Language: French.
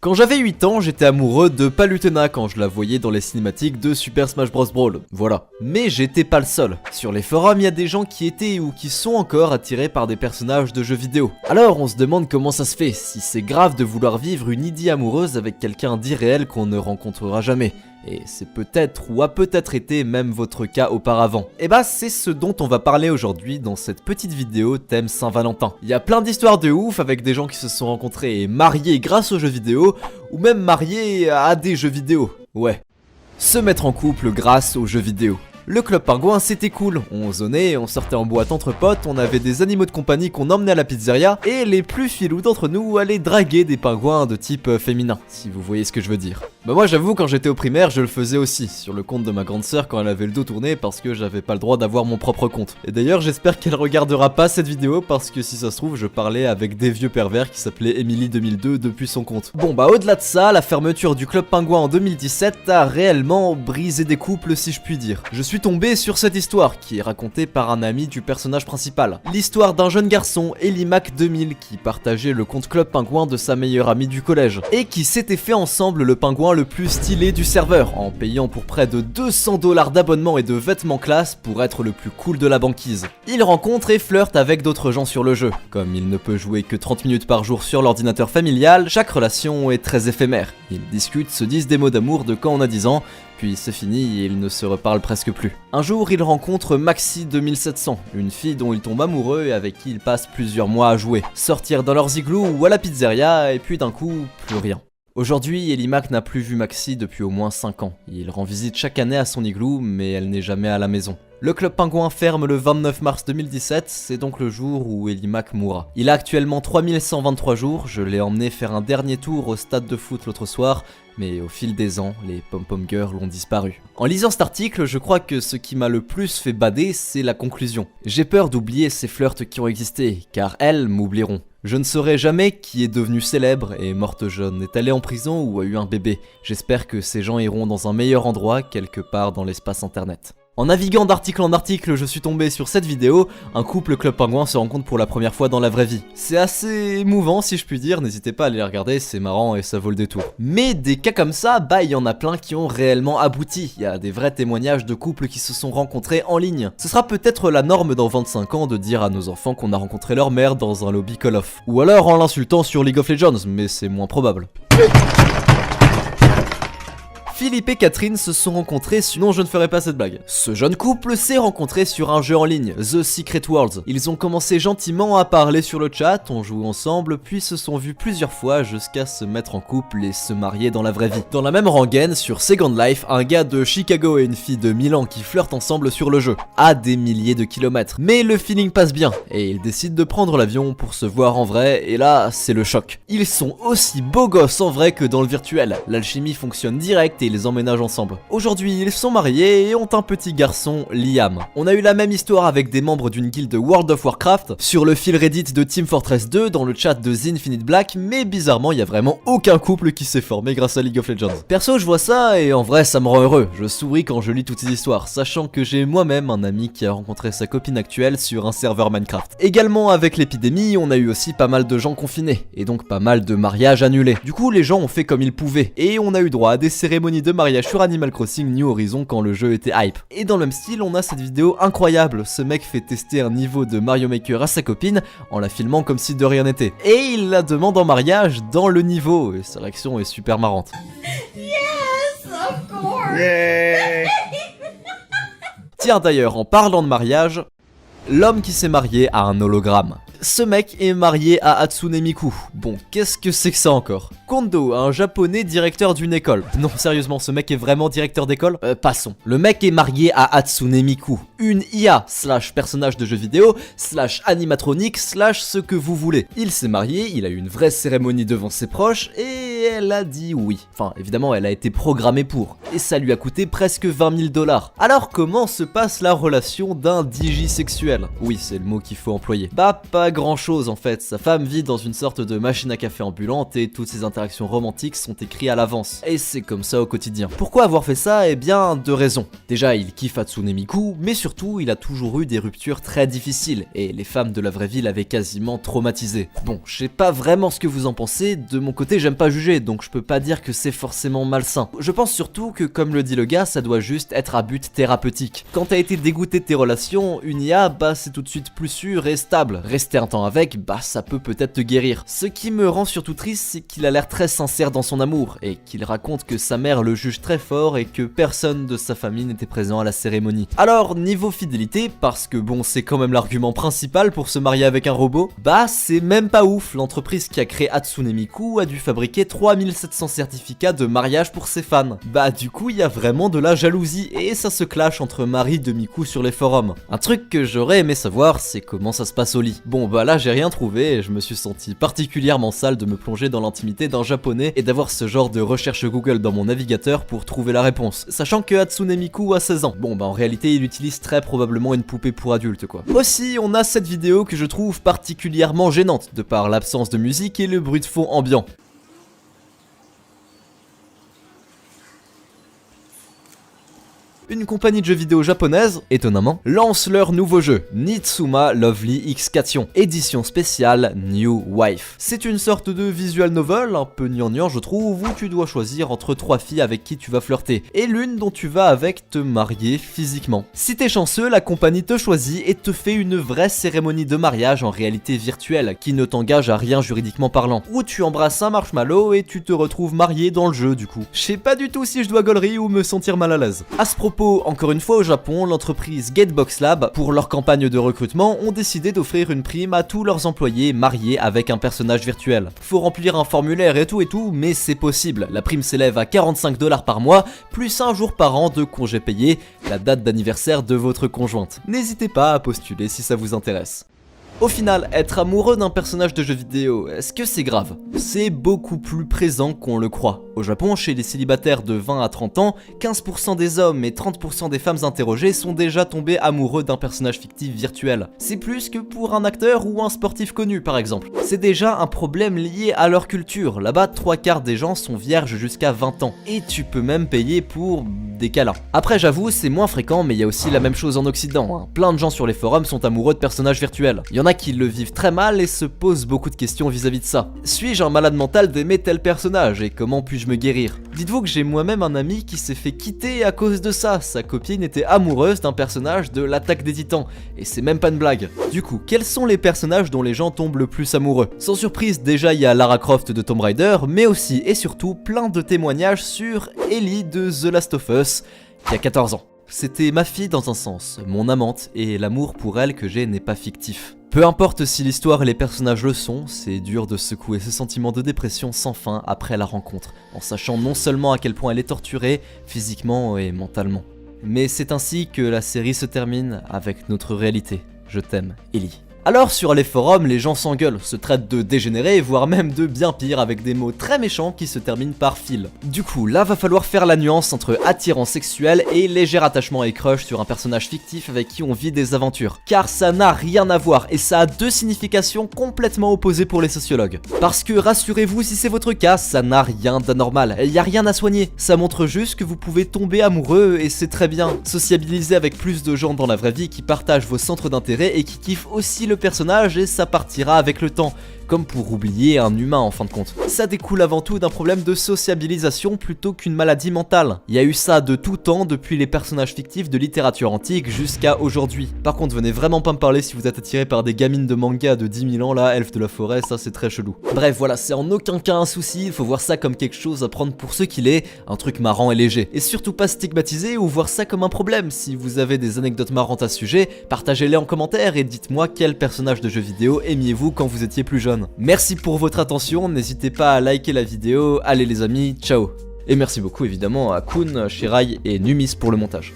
Quand j'avais 8 ans, j'étais amoureux de Palutena quand je la voyais dans les cinématiques de Super Smash Bros Brawl, voilà. Mais j'étais pas le seul. Sur les forums, il y a des gens qui étaient ou qui sont encore attirés par des personnages de jeux vidéo. Alors on se demande comment ça se fait, si c'est grave de vouloir vivre une idylle amoureuse avec quelqu'un d'irréel qu'on ne rencontrera jamais. Et c'est peut-être ou a peut-être été même votre cas auparavant. Et bah c'est ce dont on va parler aujourd'hui dans cette petite vidéo thème Saint-Valentin. Il y a plein d'histoires de ouf avec des gens qui se sont rencontrés et mariés grâce aux jeux vidéo, ou même mariés à des jeux vidéo. Ouais. Se mettre en couple grâce aux jeux vidéo. Le club pingouin c'était cool, on zonait, on sortait en boîte entre potes, on avait des animaux de compagnie qu'on emmenait à la pizzeria, et les plus filous d'entre nous allaient draguer des pingouins de type féminin, si vous voyez ce que je veux dire. Bah moi j'avoue quand j'étais au primaire je le faisais aussi, sur le compte de ma grande sœur quand elle avait le dos tourné parce que j'avais pas le droit d'avoir mon propre compte. Et d'ailleurs j'espère qu'elle regardera pas cette vidéo parce que si ça se trouve je parlais avec des vieux pervers qui s'appelaient Emily 2002 depuis son compte. Bon bah au-delà de ça, la fermeture du club pingouin en 2017 a réellement brisé des couples si je puis dire. Je suis tombé sur cette histoire qui est racontée par un ami du personnage principal. L'histoire d'un jeune garçon, Elimac 2000, qui partageait le compte club pingouin de sa meilleure amie du collège et qui s'était fait ensemble le pingouin le plus stylé du serveur en payant pour près de 200 $ d'abonnement et de vêtements classe pour être le plus cool de la banquise. Il rencontre et flirte avec d'autres gens sur le jeu. Comme il ne peut jouer que 30 minutes par jour sur l'ordinateur familial, chaque relation est très éphémère. Ils discutent, se disent des mots d'amour de quand on a 10 ans, puis c'est fini et ils ne se reparlent presque plus. Un jour, il rencontre Maxi 2700, une fille dont il tombe amoureux et avec qui il passe plusieurs mois à jouer, sortir dans leurs igloos ou à la pizzeria et puis d'un coup, plus rien. Aujourd'hui, Elimac n'a plus vu Maxi depuis au moins 5 ans. Il rend visite chaque année à son igloo, mais elle n'est jamais à la maison. Le club pingouin ferme le 29 mars 2017, c'est donc le jour où Elimac mourra. Il a actuellement 3123 jours, je l'ai emmené faire un dernier tour au stade de foot l'autre soir, mais au fil des ans, les pom-pom girls ont disparu. En lisant cet article, je crois que ce qui m'a le plus fait bader, c'est la conclusion. J'ai peur d'oublier ces flirts qui ont existé, car elles m'oublieront. Je ne saurai jamais qui est devenu célèbre, est morte jeune, est allé en prison ou a eu un bébé. J'espère que ces gens iront dans un meilleur endroit, quelque part dans l'espace internet. En naviguant d'article en article, je suis tombé sur cette vidéo, un couple club pingouin se rencontre pour la première fois dans la vraie vie. C'est assez émouvant si je puis dire, n'hésitez pas à aller les regarder, c'est marrant et ça vaut le détour. Mais des cas comme ça, bah il y en a plein qui ont réellement abouti, il y a des vrais témoignages de couples qui se sont rencontrés en ligne. Ce sera peut-être la norme dans 25 ans de dire à nos enfants qu'on a rencontré leur mère dans un lobby Call of. Ou alors en l'insultant sur League of Legends, mais c'est moins probable. Philippe et Catherine se sont rencontrés, sinon je ne ferai pas cette blague. Ce jeune couple s'est rencontré sur un jeu en ligne, The Secret Worlds. Ils ont commencé gentiment à parler sur le chat, ont joué ensemble, puis se sont vus plusieurs fois jusqu'à se mettre en couple et se marier dans la vraie vie. Dans la même rengaine, sur Second Life, un gars de Chicago et une fille de Milan qui flirtent ensemble sur le jeu, à des milliers de kilomètres. Mais le feeling passe bien, et ils décident de prendre l'avion pour se voir en vrai, et là, c'est le choc. Ils sont aussi beaux gosses en vrai que dans le virtuel. L'alchimie fonctionne direct et les emménagent ensemble. Aujourd'hui, ils sont mariés et ont un petit garçon, Liam. On a eu la même histoire avec des membres d'une guilde World of Warcraft, sur le fil Reddit de Team Fortress 2, dans le chat de The Infinite Black, mais bizarrement, il y a vraiment aucun couple qui s'est formé grâce à League of Legends. Perso, je vois ça et en vrai, ça me rend heureux. Je souris quand je lis toutes ces histoires, sachant que j'ai moi-même un ami qui a rencontré sa copine actuelle sur un serveur Minecraft. Également, avec l'épidémie, on a eu aussi pas mal de gens confinés, et donc pas mal de mariages annulés. Du coup, les gens ont fait comme ils pouvaient, et on a eu droit à des cérémonies de mariage sur Animal Crossing New Horizons quand le jeu était hype. Et dans le même style, on a cette vidéo incroyable. Ce mec fait tester un niveau de Mario Maker à sa copine en la filmant comme si de rien n'était. Et il la demande en mariage dans le niveau. Et sa réaction est super marrante. Yes, of course. Yeah. Tiens d'ailleurs, en parlant de mariage, l'homme qui s'est marié a un hologramme. Ce mec est marié à Hatsune Miku. Bon, qu'est-ce que c'est que ça encore? Kondo, un japonais directeur d'une école. Non, sérieusement, ce mec est vraiment directeur d'école? Passons. Le mec est marié à Hatsune Miku, une IA, / personnage de jeu vidéo, / animatronique, / ce que vous voulez. Il s'est marié, il a eu une vraie cérémonie devant ses proches, et elle a dit oui. Enfin, évidemment, elle a été programmée pour. et ça lui a coûté presque 20 000 $. Alors comment se passe la relation d'un digisexuel? Oui, c'est le mot qu'il faut employer. Bah pas grand chose en fait, sa femme vit dans une sorte de machine à café ambulante et toutes ses interactions romantiques sont écrites à l'avance. Et c'est comme ça au quotidien. Pourquoi avoir fait ça? Eh bien, deux raisons. Déjà, il kiffe Hatsune Miku, mais surtout, il a toujours eu des ruptures très difficiles, et les femmes de la vraie vie l'avaient quasiment traumatisé. Bon, je sais pas vraiment ce que vous en pensez, de mon côté j'aime pas juger, donc je peux pas dire que c'est forcément malsain. Je pense surtout que comme le dit le gars, ça doit juste être à but thérapeutique. Quand t'as été dégoûté de tes relations, une IA, bah c'est tout de suite plus sûr et stable. Rester un temps avec, bah ça peut peut-être te guérir. Ce qui me rend surtout triste, c'est qu'il a l'air très sincère dans son amour, et qu'il raconte que sa mère le juge très fort et que personne de sa famille n'était présent à la cérémonie. Alors, niveau fidélité, parce que bon, c'est quand même l'argument principal pour se marier avec un robot, bah c'est même pas ouf. L'entreprise qui a créé Hatsune Miku a dû fabriquer 3700 certificats de mariage pour ses fans. Bah du coup, il y a vraiment de la jalousie et ça se clash entre mari de Miku sur les forums. Un truc que j'aurais aimé savoir, c'est comment ça se passe au lit. Bon bah là, j'ai rien trouvé et je me suis senti particulièrement sale de me plonger dans l'intimité d'un japonais et d'avoir ce genre de recherche Google dans mon navigateur pour trouver la réponse. Sachant que Hatsune Miku a 16 ans. Bon bah en réalité, il utilise très probablement une poupée pour adultes quoi. Aussi, on a cette vidéo que je trouve particulièrement gênante de par l'absence de musique et le bruit de fond ambiant. Une compagnie de jeux vidéo japonaise, étonnamment, lance leur nouveau jeu, Nitsuma Lovely X-Cation, édition spéciale New Wife. C'est une sorte de visual novel, un peu gnangnan je trouve, où tu dois choisir entre 3 filles avec qui tu vas flirter, et l'une dont tu vas avec te marier physiquement. Si t'es chanceux, la compagnie te choisit et te fait une vraie cérémonie de mariage en réalité virtuelle, qui ne t'engage à rien juridiquement parlant, où tu embrasses un marshmallow et tu te retrouves marié dans le jeu du coup. Je sais pas du tout si je dois gaulerie ou me sentir mal à l'aise. À ce propos, encore une fois au Japon, l'entreprise Gatebox Lab, pour leur campagne de recrutement, ont décidé d'offrir une prime à tous leurs employés mariés avec un personnage virtuel. Faut remplir un formulaire et tout, mais c'est possible. La prime s'élève à 45 $ par mois, plus un jour par an de congé payé, la date d'anniversaire de votre conjointe. N'hésitez pas à postuler si ça vous intéresse. Au final, être amoureux d'un personnage de jeu vidéo, est-ce que c'est grave? C'est beaucoup plus présent qu'on le croit. Au Japon, chez les célibataires de 20 à 30 ans, 15% des hommes et 30% des femmes interrogées sont déjà tombés amoureux d'un personnage fictif virtuel. C'est plus que pour un acteur ou un sportif connu par exemple. C'est déjà un problème lié à leur culture. Là-bas, 3/4 des gens sont vierges jusqu'à 20 ans. Et tu peux même payer pour des câlins. Après j'avoue, c'est moins fréquent, mais il y a aussi la même chose en Occident, hein. Plein de gens sur les forums sont amoureux de personnages virtuels. Il y en a qui le vivent très mal et se posent beaucoup de questions vis-à-vis de ça. Suis-je un malade mental d'aimer tel personnage et comment puis-je me guérir? Dites-vous que j'ai moi-même un ami qui s'est fait quitter à cause de ça. Sa copine était amoureuse d'un personnage de l'Attaque des Titans et c'est même pas une blague. Du coup, quels sont les personnages dont les gens tombent le plus amoureux? Sans surprise, déjà il y a Lara Croft de Tomb Raider, mais aussi et surtout plein de témoignages sur Ellie de The Last of Us qui a 14 ans. C'était ma fille dans un sens, mon amante, et l'amour pour elle que j'ai n'est pas fictif. Peu importe si l'histoire et les personnages le sont, c'est dur de secouer ce sentiment de dépression sans fin après la rencontre, en sachant non seulement à quel point elle est torturée, physiquement et mentalement. Mais c'est ainsi que la série se termine avec notre réalité. Je t'aime, Ellie. Alors sur les forums, les gens s'engueulent, se traitent de dégénérés, voire même de bien pire avec des mots très méchants qui se terminent par fil. Du coup, là va falloir faire la nuance entre attirance sexuelle et léger attachement et crush sur un personnage fictif avec qui on vit des aventures. Car ça n'a rien à voir et ça a deux significations complètement opposées pour les sociologues. Parce que rassurez-vous, si c'est votre cas, ça n'a rien d'anormal, y a rien à soigner. Ça montre juste que vous pouvez tomber amoureux et c'est très bien. Sociabiliser avec plus de gens dans la vraie vie qui partagent vos centres d'intérêt et qui kiffent aussi le personnage et ça partira avec le temps, comme pour oublier un humain en fin de compte. Ça découle avant tout d'un problème de sociabilisation plutôt qu'une maladie mentale. Il y a eu ça de tout temps, depuis les personnages fictifs de littérature antique jusqu'à aujourd'hui. Par contre, venez vraiment pas me parler si vous êtes attiré par des gamines de manga de 10 000 ans là, elfes de la forêt, ça c'est très chelou. Bref, voilà, c'est en aucun cas un souci, il faut voir ça comme quelque chose à prendre pour ce qu'il est, un truc marrant et léger. Et surtout pas stigmatiser ou voir ça comme un problème. Si vous avez des anecdotes marrantes à ce sujet, partagez-les en commentaire et dites-moi quel personnage de jeu vidéo aimiez-vous quand vous étiez plus jeune. Merci pour votre attention, n'hésitez pas à liker la vidéo, allez les amis, ciao. Et merci beaucoup évidemment à Kun, Shirai et Numis pour le montage.